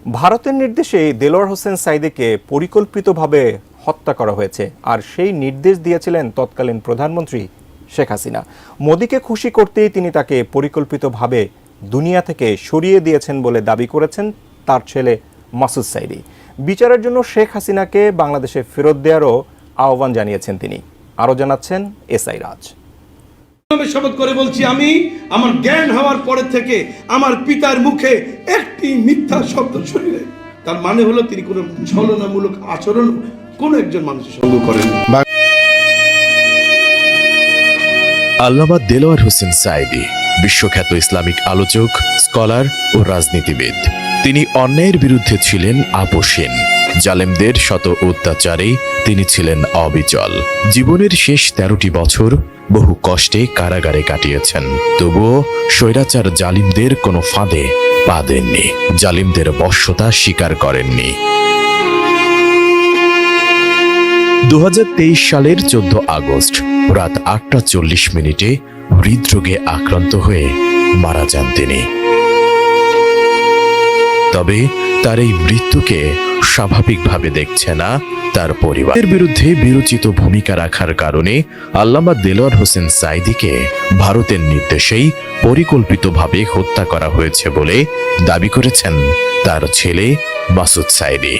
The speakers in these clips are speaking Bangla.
ভারতের নির্দেশে দেলোয়ার হোসেন সাঈদীকে পরিকল্পিতভাবে হত্যা করা হয়েছে, আর সেই নির্দেশ দিয়েছিলেন তৎকালীন প্রধানমন্ত্রী শেখ হাসিনা। মোদিকে খুশি করতেই তিনি তাকে পরিকল্পিতভাবে দুনিয়া থেকে সরিয়ে দিয়েছেন বলে দাবি করেছেন তার ছেলে মাসুদ সাঈদী। বিচারের জন্য শেখ হাসিনাকে বাংলাদেশে ফেরত দেওয়ারও আহ্বান জানিয়েছেন তিনি। আরও জানাচ্ছেন এসআই রাজ। শপথ করে বলছি, আমি আমার জ্ঞান হওয়ার পরে থেকে আমার পিতার মুখে একটি মিথ্যা শব্দ শুনি নাই। তার মানে হলো তিনি কোনো ছলনামূলক আচরণ কোন একজন মানুষের সঙ্গে করেন। আল্লামা দেলোয়ার হোসেন সাঈদী বিশ্বখ্যাত ইসলামিক আলোচক, স্কলার ও রাজনীতিবিদ। তিনি অন্যায়ের বিরুদ্ধে ছিলেন আপোষহীন। জালেমদের শত অত্যাচারে তিনি ছিলেন অবিচল। জীবনের শেষ 13টি বছর বহু কষ্টে কারাগারে কাটিয়েছেন। তবুও স্বৈরাচার জালিমদের কোনো ফাঁদে পা দেননি, জালিমদের বশ্যতা স্বীকার করেননি। 2023 সালের 14 আগস্ট রাত 8:40 হৃদরোগে আক্রান্ত হয়ে মারা যান তিনি। তবে তার এই মৃত্যুকে স্বাভাবিকভাবে দেখছে না তার পরিবারের বিরুদ্ধে বিরোচিত ভূমিকা রাখার কারণে আল্লামা দেলোয়ার হোসেন সাঈদীকে ভারতের নির্দেশেই পরিকল্পিতভাবে হত্যা করা হয়েছে বলে দাবি করেছেন তার ছেলে মাসুদ সাঈদী।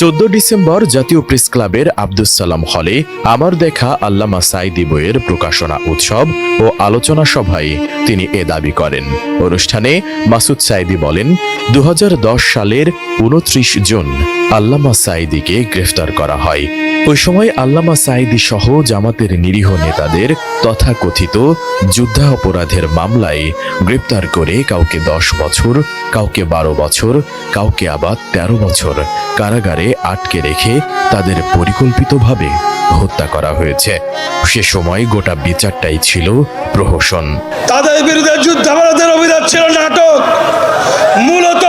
14 ডিসেম্বর জাতীয় প্রেস ক্লাবের আব্দুস সালাম হলে আমার দেখা আল্লামা সাঈদী বইয়ের প্রকাশনা উৎসব ও আলোচনা সভায় তিনি এ দাবি করেন। অনুষ্ঠানে মাসুদ সাঈদী বলেন, 2010 সালের 29 জুন আল্লামা সাঈদীকে গ্রেফতার করা হয়। ওই সময় আল্লামা সাঈদী সহ জামাতের নিরীহ নেতাদের তথাকথিত যুদ্ধাপরাধের মামলায় গ্রেপ্তার করে কাউকে 10 বছর, কাউকে 12 বছর, কাউকে আবার 13 বছর কারাগারে আটকে রেখে তাদের পরিকল্পিতভাবে হত্যা করা হয়েছে। সে সময় গোটা বিচারটাই ছিল প্রহসন। তাদের বিরুদ্ধে যুদ্ধাপরাধের অভিযোগ ছিল নাটক। মূলত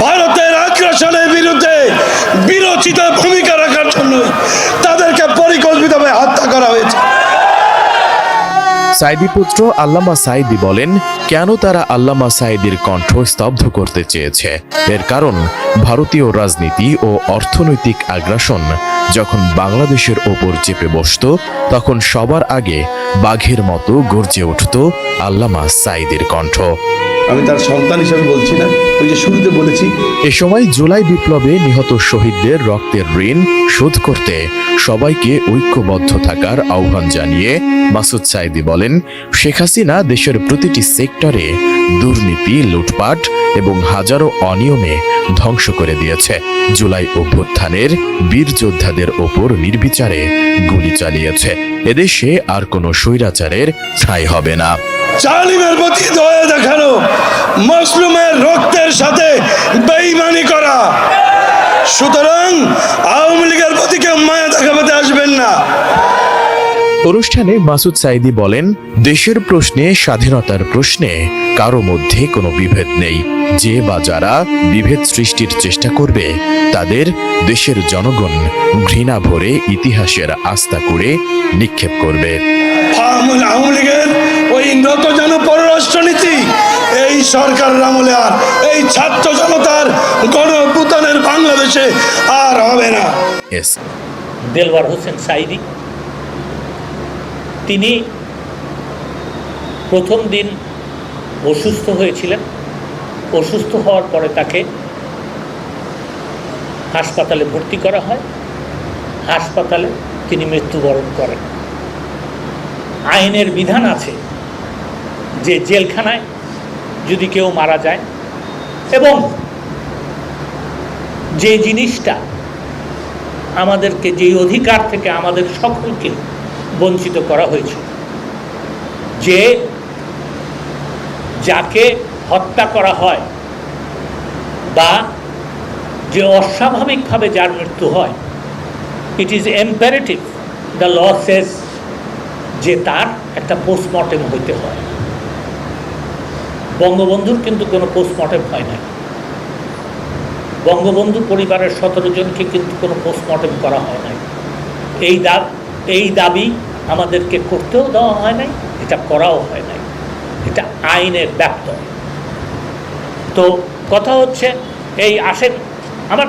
ভারতের আগ্রাসনের বিরুদ্ধে বিরোচিত ভূমিকা রাখার জন্য তাদেরকে পরিকল্পিতভাবে হত্যা করা হয়েছে। সাঈদী পুত্র আল্লামা সাঈদী বলেন, কেন তারা আল্লামা সাঈদীর কণ্ঠ স্তব্ধ করতে চেয়েছে? এর কারণ ভারতীয় রাজনীতি ও অর্থনৈতিক আগ্রাসন যখন বাংলাদেশের ওপর চেপে বসত, তখন সবার আগে বাঘের মতো গর্জে উঠত আল্লামা সাঈদীর কণ্ঠ। আমি তার সন্তান হিসেবে বলছি না, ওই যে শুরুতে বলেছি। এ সময় জুলাই বিপ্লবে নিহত শহীদদের রক্তের ঋণ শোধ করতে সবাইকে ঐক্যবদ্ধ থাকার আহ্বান জানিয়ে মাসুদ সাঈদী বলেন, শেখ হাসিনা দেশের প্রতিটি সেক্টরে দুর্নীতি, লুটপাট এবং হাজারো অনিয়মে ধ্বংস করে দিয়েছে। জুলাই অভ্যুত্থানের বীর যোদ্ধাদের ওপর নির্বিচারে গুলি চালিয়েছে। এদেশে আর কোনো স্বৈরাচারের ঠাঁই হবে না। জালিমের প্রতি দয়া দেখানো, মুসলিমের রক্তের সাথে বেঈমানি করা। সুতরাং আওয়ামী লীগের প্রতি কেউ মায়া দেখাতে আসবেন না। অনুষ্ঠানে মাসুদ সাঈদী বলেন, দেশের প্রশ্নে, স্বাধীনতার প্রশ্নে কারো মধ্যে কোনো বিভেদ নেই। যে বা যারা বিভেদ সৃষ্টির চেষ্টা করবে তাদের দেশের জনগণ ঘৃণা ভরে ইতিহাসের আস্থা করে নিক্ষেপ করবে। আওয়ামী লীগের ওই নতজানু পররাষ্ট্রনীতি এই সরকারের আমলে আর এই ছাত্র জনতার গণঅভ্যুত্থানের বাংলাদেশে আর হবে না। দেলোয়ার হোসেন সাঈদী তিনি প্রথম দিন অসুস্থ হয়েছিলেন। অসুস্থ হওয়ার পরে তাকে হাসপাতালে ভর্তি করা হয়। হাসপাতালে তিনি মৃত্যুবরণ করেন। আইনের বিধান আছে যে জেলখানায় যদি কেউ মারা যায় এবং যে জিনিসটা আমাদেরকে, যেই অধিকার থেকে আমাদের সকলকে বঞ্চিত করা হয়েছে, যে যাকে হত্যা করা হয় বা যে অস্বাভাবিকভাবে যার মৃত্যু হয়, it is imperative, the law says, যে তার একটা পোস্টমর্টেম হইতে হয়। বঙ্গবন্ধুর কিন্তু কোনো পোস্টমর্টেম হয় নাই। বঙ্গবন্ধু পরিবারের 17 জনকে কিন্তু কোনো পোস্টমর্টেম করা হয় নাই। এই দাবি আমাদেরকে করতেও দেওয়া হয় নাই, এটা করাও হয় নাই। এটা আইনের ব্যত্যয়। তো কথা হচ্ছে এই আসেন, আমার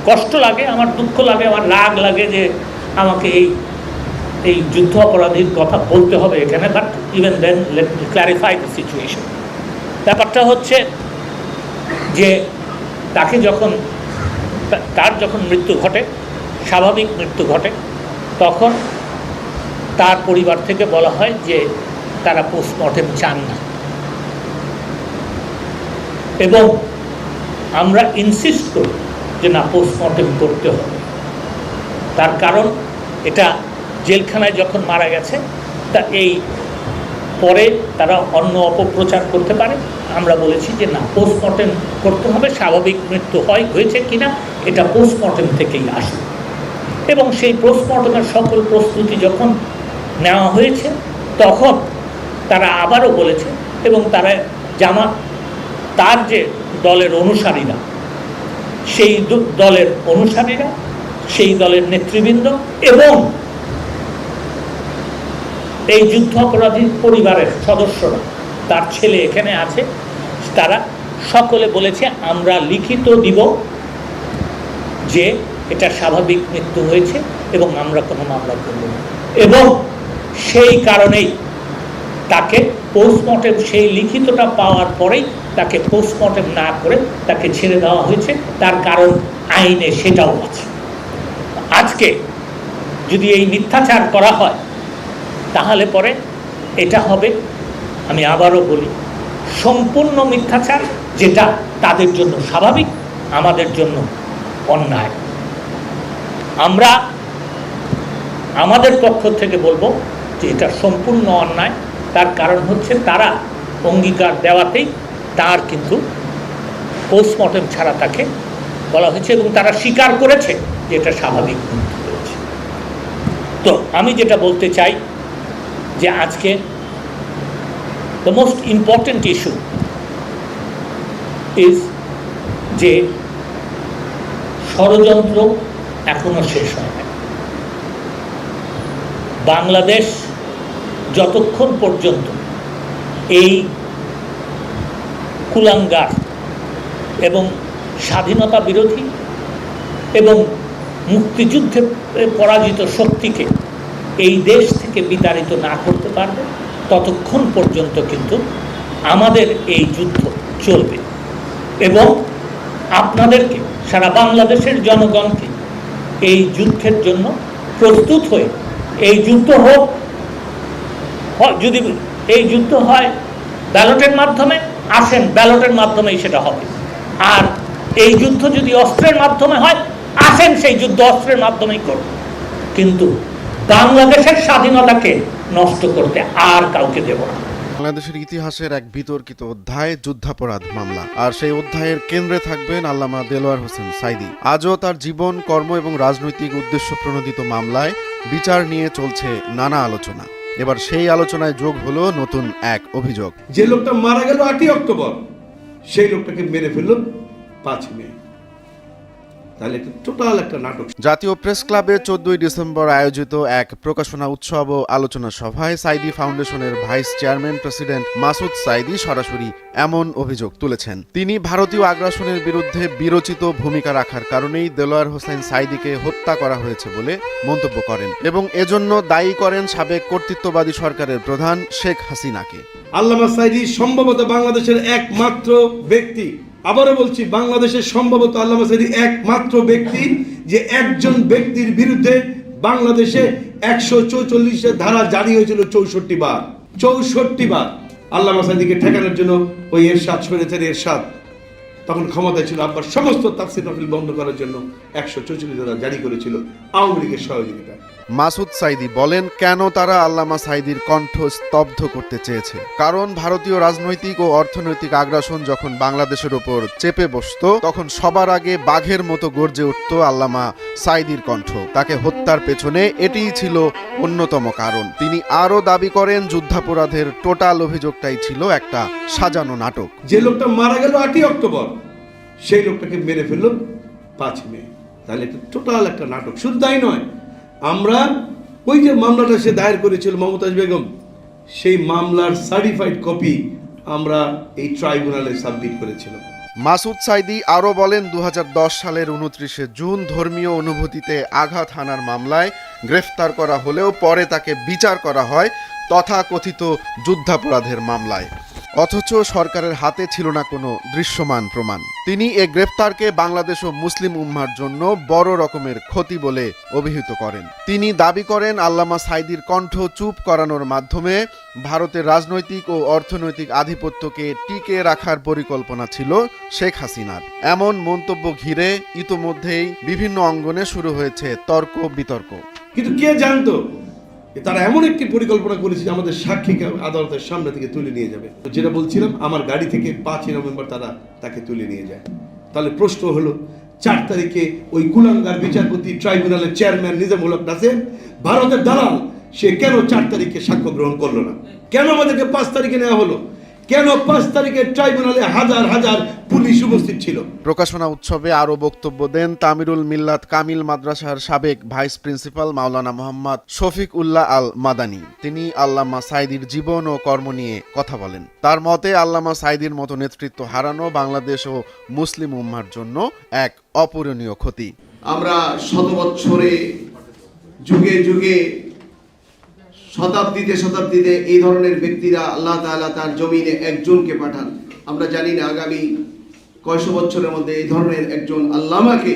কষ্ট লাগে, আমার দুঃখ লাগে, আমার রাগ লাগে যে আমাকে এই যুদ্ধ অপরাধীর কথা বলতে হবে এখানে, but even then let me clarify the situation. ব্যাপারটা হচ্ছে যে তাকে তার যখন মৃত্যু ঘটে, স্বাভাবিক মৃত্যু ঘটে, তখন তার পরিবার থেকে বলা হয় যে তারা পোস্টমর্টেম চান না, এবং আমরা ইনসিস্ট করি যে না, পোস্টমর্টেম করতে হবে। তার কারণ এটা জেলখানায় যখন মারা গেছে, তা এই পরে তারা অন্য অপপ্রচার করতে পারে। আমরা বলেছি যে না, পোস্টমর্টেম করতে হবে, স্বাভাবিক মৃত্যু হয়েছে কিনা এটা পোস্টমর্টেম থেকেই আসে। এবং সেই পোস্টমর্টেমের সকল প্রস্তুতি যখন নেওয়া হয়েছে, তখন তারা আবারও বলেছে, এবং তারা তার যে দলের অনুসারীরা, সেই দলের অনুসারীরা, সেই দলের নেতৃবৃন্দ এবং এই যুদ্ধ অপরাধী পরিবারের সদস্যরা, তার ছেলে এখানে আছে, তারা সকলে বলেছে আমরা লিখিত দিব যে এটা স্বাভাবিক মৃত্যু হয়েছে এবং আমরা কোনো মামলা করব না। এবং সেই কারণেই তাকে পোস্টমর্টেম, সেই লিখিতটা পাওয়ার পরেই তাকে পোস্টমর্টেম না করে তাকে ছেড়ে দেওয়া হয়েছে। তার কারণ আইনে সেটাও আছে। আজকে যদি এই মিথ্যাচার করা হয়, তাহলে পরে এটা হবে, আমি আবারও বলি, সম্পূর্ণ মিথ্যাচার, যেটা তাদের জন্য স্বাভাবিক, আমাদের জন্য অন্যায়। আমরা আমাদের পক্ষ থেকে বলবো যে এটা সম্পূর্ণ অন্যায়। তার কারণ হচ্ছে তারা অঙ্গীকার দেওয়াতেই তার কিন্তু পোস্টমর্টেম ছাড়া তাকে বলা হয়েছে, এবং তারা স্বীকার করেছে যে এটা স্বাভাবিক মৃত্যু হয়েছে। তো আমি যেটা বলতে চাই যে আজকে the most important issue is যে ষড়যন্ত্র এখনো শেষ হয় না। বাংলাদেশ যতক্ষণ পর্যন্ত এই কুলাঙ্গার এবং স্বাধীনতা বিরোধী এবং মুক্তিযুদ্ধে পরাজিত শক্তিকে এই দেশ থেকে বিতাড়িত না করতে পারবে, ততক্ষণ পর্যন্ত কিন্তু আমাদের এই যুদ্ধ চলবে। এবং আপনাদেরকে, সারা বাংলাদেশের জনগণকে এই যুদ্ধের জন্য প্রস্তুত হয়ে, এই যুদ্ধ হোক, যদি এই যুদ্ধ হয় ব্যালটের মাধ্যমে, আসেন ব্যালটের মাধ্যমেই সেটা হবে। আর এই যুদ্ধ যদি অস্ত্রের মাধ্যমে হয়, আসেন সেই যুদ্ধ অস্ত্রের মাধ্যমেই করুন। কিন্তু বাংলাদেশের স্বাধীনতাকে নষ্ট করতে আর কাউকে দেব না। বাংলাদেশের ইতিহাসের এক বিতর্কিত অধ্যায় যুদ্ধাপরাধ মামলা, আর সেই অধ্যায়ের কেন্দ্রে থাকবেন আল্লামা দেলোয়ার হোসেন সাঈদী। আজও তার জীবন, কর্ম এবং রাজনৈতিক উদ্দেশ্য প্রণোদিত মামলায় বিচার নিয়ে চলছে নানা আলোচনা। এবার সেই আলোচনায় যোগ হলো নতুন এক অভিযোগ। যে লোকটা মারা গেল 8ই অক্টোবর, সেই লোকটাকে মেরে ফেললো 5 মে। তাহলে এটা টোটাল একটা নাটক। জাতীয় প্রেস ক্লাবে 14ই ডিসেম্বর আয়োজিত এক প্রকাশনা উৎসব ও আলোচনা সভায় সাঈদী ফাউন্ডেশনের vice chairman president Masud Sayeedi সরাসরি এমন অভিযোগ তুলেছেন। তিনি ভারতীয় আগ্রাসনের বিরুদ্ধে বিরচিত ভূমিকা রাখার কারণেই দেলোয়ার হোসেন সাঈদীকে হত্যা করা হয়েছে বলে মন্তব্য করেন, এবং এজন্য দায়ী করেন সাবেক কর্তৃত্ববাদী সরকারের প্রধান শেখ হাসিনাকে। আল্লামা সাঈদী সম্ভবত বাংলাদেশের একমাত্র ব্যক্তি, আবারও বলছি, বাংলাদেশের সম্ভবত আল্লামা সাঈদী একমাত্র ব্যক্তি যে একজন ব্যক্তির বিরুদ্ধে বাংলাদেশে 144 ধারা জারি হয়েছিল 64 বার। 64 বার আল্লামা সাঈদীকে ঠেকানোর জন্য ওই এরশাদ, শরীয়তের এরশাদ তখন ক্ষমতায় ছিল, আবার সমস্ত তাফসীর মাহফিল বন্ধ করার জন্য 144 ধারা জারি করেছিল আওয়ামী লীগের সহযোগিতা। মাসুদ সাঈদী বলেন, কেন তারা আল্লামা সাঈদীর কণ্ঠ স্তব্ধ করতে চেয়েছে। কারণ ভারতীয় রাজনৈতিক ও অর্থনৈতিক আগ্রাসন যখন বাংলাদেশের ওপর চেপে বসত, তখন সবার আগে বাঘের মতো গর্জে উঠত আল্লামা সাঈদীর কণ্ঠ। তাকে হত্যার পেছনে এটিই ছিল অন্যতম কারণ। তিনি আরও দাবি করেন, যুদ্ধাপরাধের টোটাল অভিযোগটাই ছিল একটা সাজানো নাটক। যে লোকটা মারা গেল 8ই অক্টোবর, সেই লোকটাকে মেরে ফেললো 5 মে। তাহলে এটা টোটাল একটা নাটক। শুধু তাই নয়, আমরা ওই যে মামলাটা সে দায়ের করেছিল মমতাজ বেগম, সেই মামলার সার্টিফাইড কপি আমরা এই ট্রাইব্যুনালে সাবমিট করেছিলাম। মাসুদ সাঈদী আরও বলেন 2010 সালের 29শে জুন ধর্মীয় অনুভূতিতে আঘাত হানার মামলায় গ্রেফতার করা হলেও পরে তাকে বিচার করা হয় তথাকথিত যুদ্ধাপরাধের মামলায়, অথচ সরকারের হাতে ছিল না কোনো দৃশ্যমান প্রমাণ। তিনি এ গ্রেফতারকে বাংলাদেশ ও মুসলিম উম্মার জন্য বড় রকমের ক্ষতি বলে অভিহিত করেন। তিনি দাবি করেন আল্লামা সাঈদীর কণ্ঠ চুপ করানোর মাধ্যমে ভারতের রাজনৈতিক ও অর্থনৈতিক আধিপত্যকে টিকে রাখার পরিকল্পনা ছিল শেখ হাসিনার। এমন মন্তব্য ঘিরে ইতোমধ্যেই বিভিন্ন অঙ্গনে শুরু হয়েছে তর্ক বিতর্ক। কিন্তু কে জানতো তারা এমন একটি পরিকল্পনা করেছে যে আমাদের সাক্ষীকে আদালতের সামনে থেকে তুলে নিয়ে যাবে। যেটা বলছিলাম, আমার গাড়ি থেকে 5 নভেম্বর তাকে তুলে নিয়ে যায়। তাহলে প্রশ্ন হলো 4 তারিখে ওই কুলাঙ্গার বিচারপতি ট্রাইব্যুনালের চেয়ারম্যান নিজামুল হক নাসেম, ভারতের দালাল, সে কেন 4 তারিখে সাক্ষ্য গ্রহণ করলো না? কেন আমাদেরকে 5 তারিখে নেওয়া হলো? কেন 5 তারিখে ট্রাইব্যুনালে হাজার হাজার পুলিশ উপস্থিত ছিল? প্রকাশনা উৎসবে আরও বক্তব্য দেন তামিরুল মিল্লাত কামিল মাদ্রাসার সাবেক ভাইস প্রিন্সিপাল মাওলানা মোহাম্মদ শফিক উল্লাহ আল মাদানী। তিনি আল্লামা সাঈদীর জীবন ও কর্ম নিয়ে কথা বলেন। তার মতে আল্লামা সাঈদীর মতো নেতৃত্ব হারানো বাংলাদেশ ও মুসলিম উম্মার জন্য এক অপূরণীয় ক্ষতি। আমরা শত বৎসরে, যুগে যুগে, শতাব্দীতে এই ধরনের ব্যক্তিরা আল্লাহ তাআলা তার জমিনে একজনকে পাঠান। আমরা জানি না আগামী কয়শো বছরের মধ্যে এই ধরনের একজন আল্লামাকে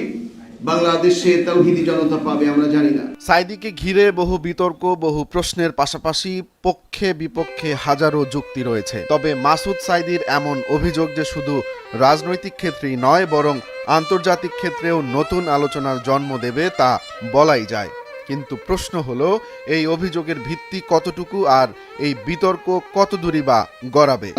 বাংলাদেশে তাওহীদি জনতা পাবে, আমরা জানি না। সাঈদীকে ঘিরে বহু বিতর্ক, বহু প্রশ্নের পাশাপাশি পক্ষে বিপক্ষে হাজারো যুক্তি রয়েছে। তবে মাসুদ সাঈদীর এমন অভিযোগ যে শুধু রাজনৈতিক ক্ষেত্রেই নয়, বরং আন্তর্জাতিক ক্ষেত্রেও নতুন আলোচনার জন্ম দেবে তা বলাই যায়। কিন্তু প্রশ্ন হলো, এই অভিযোগের ভিত্তি কতটুকু আর এই বিতর্ক কতদূরই বা গড়াবে?